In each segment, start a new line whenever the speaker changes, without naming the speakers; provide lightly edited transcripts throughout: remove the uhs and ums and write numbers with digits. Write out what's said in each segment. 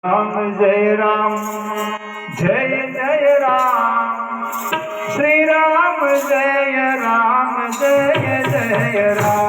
राम जय राम जय जय राम श्री राम जय जय राम।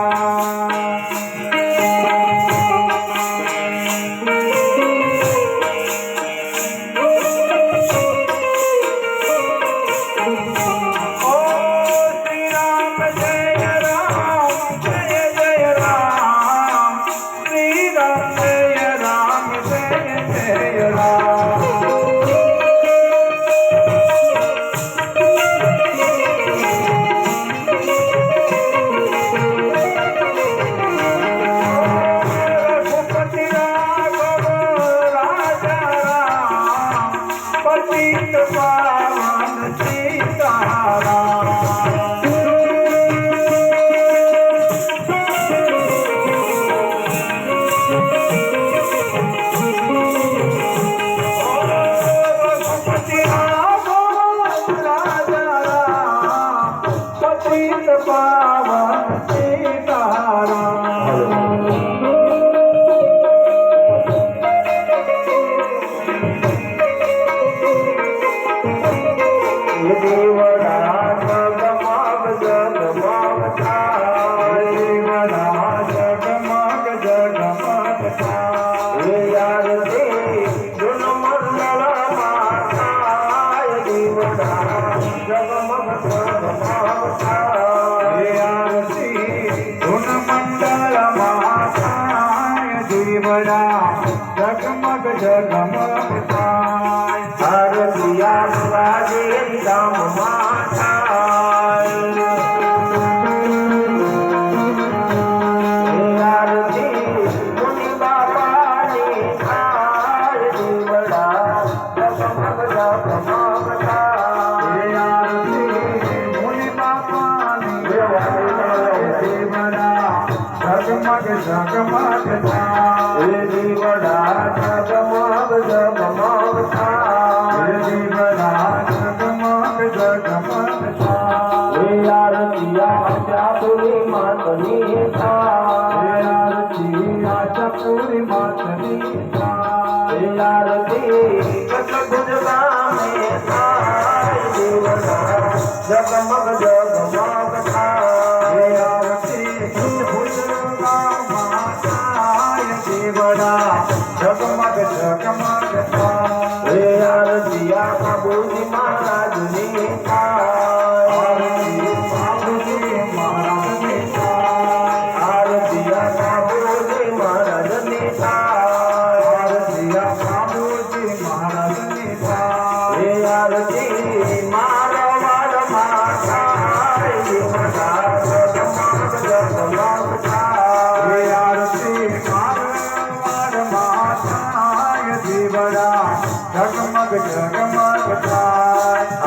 जगमग जगमग आरतिया बाजे राम माता आरती मुनि बाबा ने आरती बड़ा जगमग जगमग आरती मुनि बाबा ने आरती बड़ा जगमग जगमग जीवड़ा जगमग जगमग जीवड़ा जगमग जगमग आरतिया पूरी मातनी आरती आचा पूरी मातनी आरती गुजरा में जीवड़ा जगमग जगमग आरती गुजरा जीवड़ा जगमग जगमग आरतिया बाबूजी महाराज ने बाबूजी महाराज ने आरतिया बाबूजी महाराज ने आरतिया बाबूजी महाराज ने आरती मारो मारो माता जीवड़ा जगमग जगमग जगमग जगमग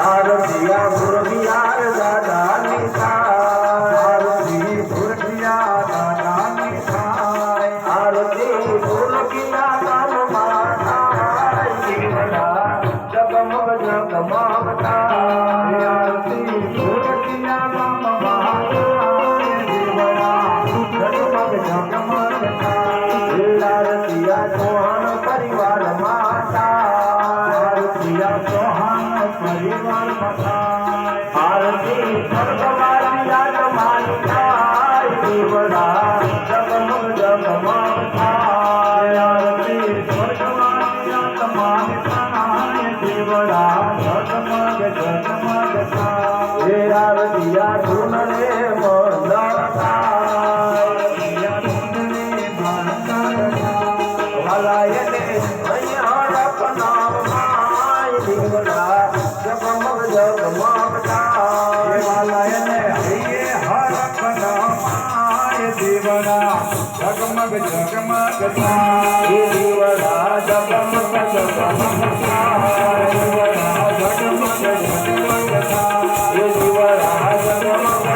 आरतिया बुरबियार दादा आरती बुरबिया दादा आरती बुरबिया दाम माता जीवड़ा जगमग जगमग आरती बुरबिया दाम माता जीवड़ा जगमग जगमग आरतिया चौहान परिवार माता चौहान परिवार आरती स्वर्गवासी आज माता जीवड़ा जगमग जगमग आरती स्वर्गवासी आज माता जीवड़ा जगमग जगमग आरतिया धुन रे मंदर भलायने जगमग जगमग वालायने हर नामाय जीवड़ा जगमग जगमग जीवड़ा जगमग जगमग जीवड़ा जगमग जगमग जीवड़ा जगमग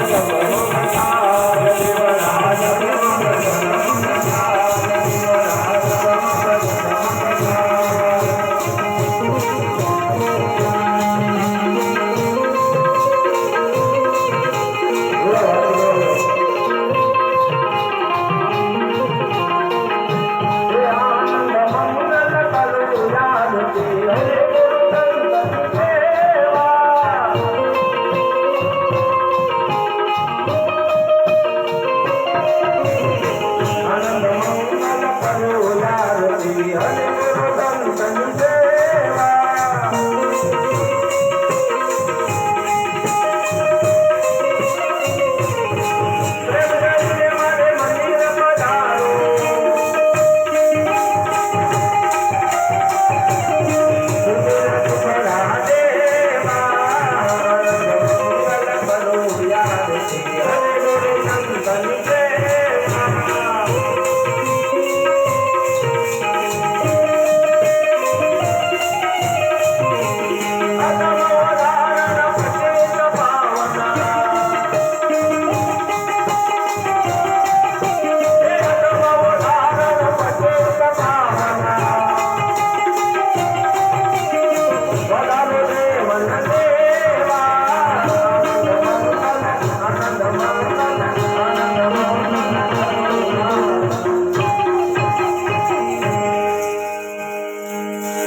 जगमग जीवड़ा जगमग आनंद मंगल करो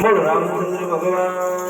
બોલો રામચંદ્ર ભગવાન